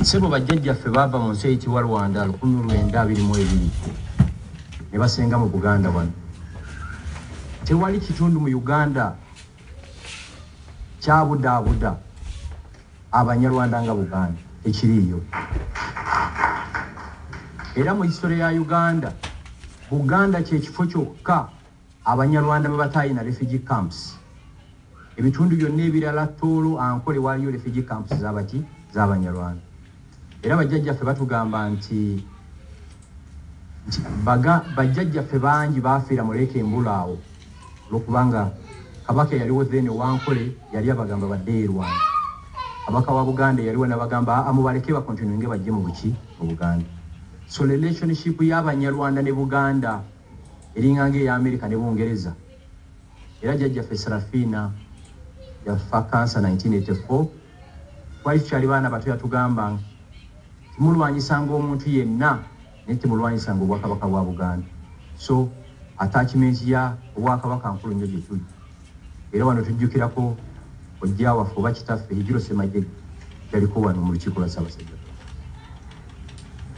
Sebo bajjajjaffe baava mu nsi eyitibwa Rwanda 1922 ne basenga mu Buganda wano. Tewali kitundu mu Uganda kyabudaabuda Abanyarwanda nga Buganda ekiriyo. Era mu historia ya Uganda, Buganda kye kifo kyokka Abanyarwanda bwe batayina refugee camps. Ebitundu byonna ebirala Tooro, Ankole waliyo refugee camps z'Abanyarwanda. Era bajjajjaffe batugamba nti bajjajjaffe bangi baafiira mu Lake Mbulaawo olwokubanga Kabaka yaliwo then Wankole yali abagamba badde e Rwanda. Kabaka wa Buganda yaliwo n'abagamba amubaleke bakontinuinge bajje mu Buganda. So relationship y'Abanyarwanda ne Buganda eringange ya Amerika ne Bungereza. Era jjajjaffe Serafina yafa cancer 1984. Twali tukyali baana bato yatugamba timulwanyisanga omuntu yenna ne timulwanyisanga Obwakabaka bwa Buganda. So attachment ya Obwakabaka nkulu nnyo gye tuli. Era wano tujjukirako ojja waffe oba kitaffe Hijiro Ssemajjege yaliko wano mu lukiiko lwa Ssaabasajja.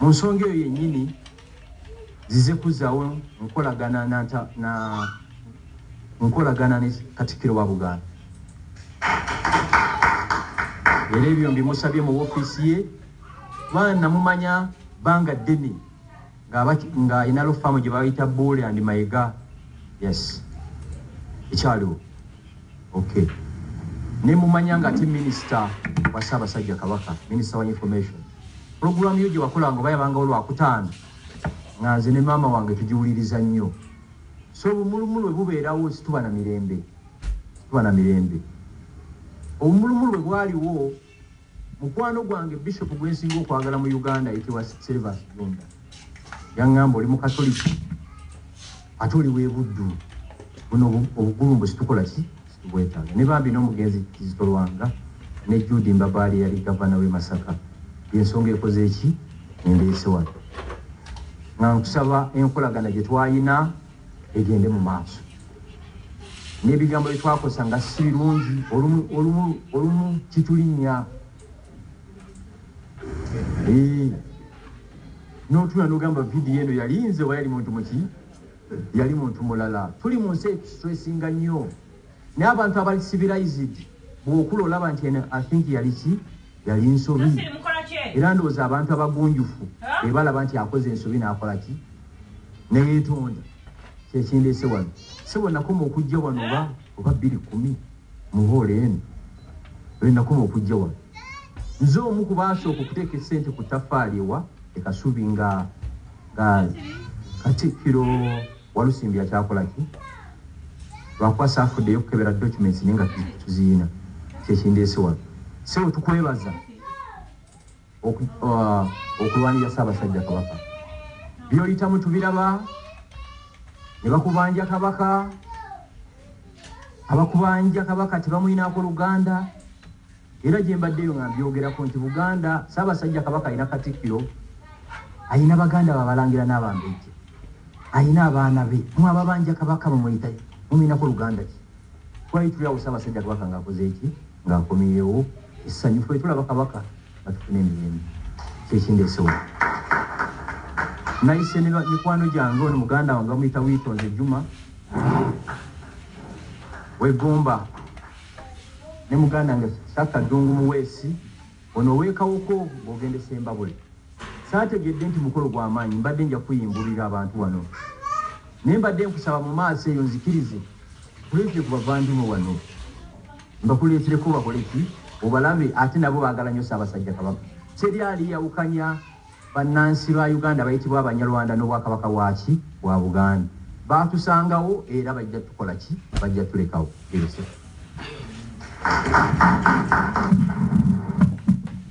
Mu nsonga eyo yennyini zize kuzzaawo nkolagana ne Katikkiro wa Buganda. Era ebyo mbimusabye mu woofiisi ye baana mumanya banga ddene nga inalo faamu gye bayita Buule and Mayiga. Yes, ekyaliwo. Okay. Ne mumanya nga ate minisita wa Ssaabasajja Kabaka, minisita wa information. Programu yo gye wakola nga bayabanga olwakutaano nga nze ne maama wange tugiwuliriza nnyo. So obumulumulu bwe bubeerawo situba na mirembe. Obumulumulu bwe bwaliwo mukwano gwange Bishop gwensinga okwagala mu Uganda ayitibwa Silvers Junda. Yaŋŋamba oli Mukatoliki ate oli w'e Buddu. Buno obugulumbu situkola ki? Situbwetaaga. Ne bambi n'omugenzi Kizito Lwanga ne Judy Mbabaali yali gavana w'e Masaka. Y'ensonga ekoze eki endeese wano. Nga nkusaba enkolagana gye twayina egende mu maaso. N'ebigambo bye twakosa nga si birungi olumu kitulinnya. N'otula n'ogamba vidiyo eno yali nze oba yali muntu muki? Yali muntu mulala. Tuli mu nsi ekitwesinga nnyo. Naye abantu abali civilized bw'okula olaba nti I think yali ki? Yali nsobi. Era ndowooza abantu abagunjufu be balaba nti akoze ensobi n'akola ki? Ne yeetonda. Kyekindeese wano. Sebo nakoma okujja wano oba 2010 mu hoole eno. Nakoma okujja wano. Nze omu ku baasooka okuteeka essente ku ttaffaali ewa e Kasubi nga Katikkiro Walusimbi akyakola ki? Lwakwasa afuddeyo okukebera documents naye nga tuziyina. Kyekindeese wano. Sebo tukwebaza okulwanira Ssaabasajja Kabaka. By'oyitamu tubiraba ne bakubanja Kabaka. Abakubanja Kabaka tebamuyinaako Luganda. Era gye mbaddeyo nga mbyogerako nti Buganda Ssaabasajja Kabaka alina Katikkiro, alina Baganda babalangira n'Abambejje, alina abaana be. Mwe ababanja Kabaka mumuyita mumuyinako Luganda ki? Twali tuli awo Ssaabasajja Kabaka ng'akoze eki? Ng'akomyewo essanyufu bwe tulaba Kabaka batufuna emirembe. Kyekindeesewo. Nayise ne mikwano gyange ono muganda wange bamuyita Wiitonze Juma Wegomba ne muganda wange Saka Ddungu Muweesi ono weekawoko ng'ogenda e Ssembabule. Saategedde nti mukolo gw'amaanyi mbadde nja kuyimbulira abantu wano. Naye mbadde nkusaba mu maaso eyo nzikirize kuleetere ku bavandimu wano. Mbakuleetereko bakole ki? Obalabe ate nabo baagala nnyo Ssaabasajja Kabaka. Teri ali yawukanya bannansi ba Uganda bayitibwa Abanyarwanda n'Obwakabaka bwaki bwa Buganda. Baatusangawo era bajja tukola ki? Bajja tulekawo.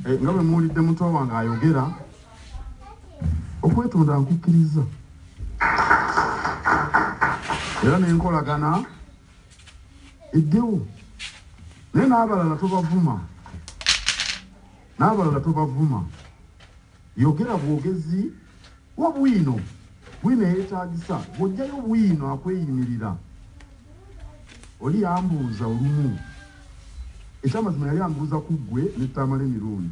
Nga bwe muwulidde muto wange ayogera, okwetonda nkukkiriza. Era n'enkolagana eddewo. Naye n'abalala tobavuma. Yogera bwogezi wa bwino yeetaagisa. Bw'ojjayo bwino akweyimirira. Oli yambuuza olumu. Ekyamazima yali ambuuza ku ggwe n'ettaamala emirundi.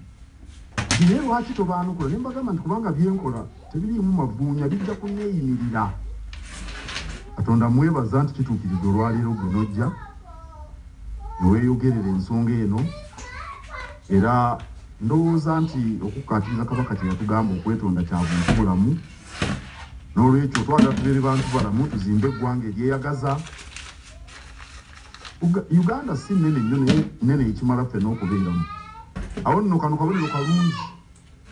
naye lwaki tobaanukula ne mbagamba nti kubanga byenkola tebiriimu mavuunya bijja kunneeyimirira. Katonda mwebaza nti kituukiriza olwaleero gwe nojja ne weeyogerera ensonga eno, era ndowooza nti okukkaatiriza Kabaka kye yatugamba okwetonda kya buntu bulamu. N'olwekyo twagala tubeere bantu balamu, tuzimbe eggwanga eryeyagaza. Uganda si nnene nnyo naye nnene ekimala ffenna okubeeramu. Awo nno kano kabonero kalungi,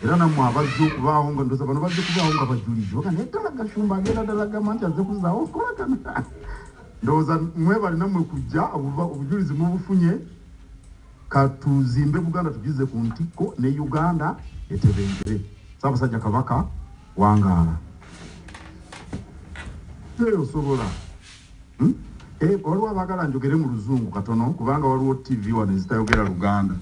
era nammwe abazze okubaawo nga ndowooza bano bazze kubaawo nga bajulizi baga naye ddala Gashumba agenda ddala agamba nti azze kuzaawo okolagana. Ndowooza mwebale nammwe kujja obujulizi mubufunye. Katuzimbe Buganda tugize ku ntikko ne Uganda etebengere. Ssaabasajja Kabaka wangaala. Osobola waliwo abaagala njogere mu Luzungu katono kubanga waliwo TV wano ezitayogera Luganda.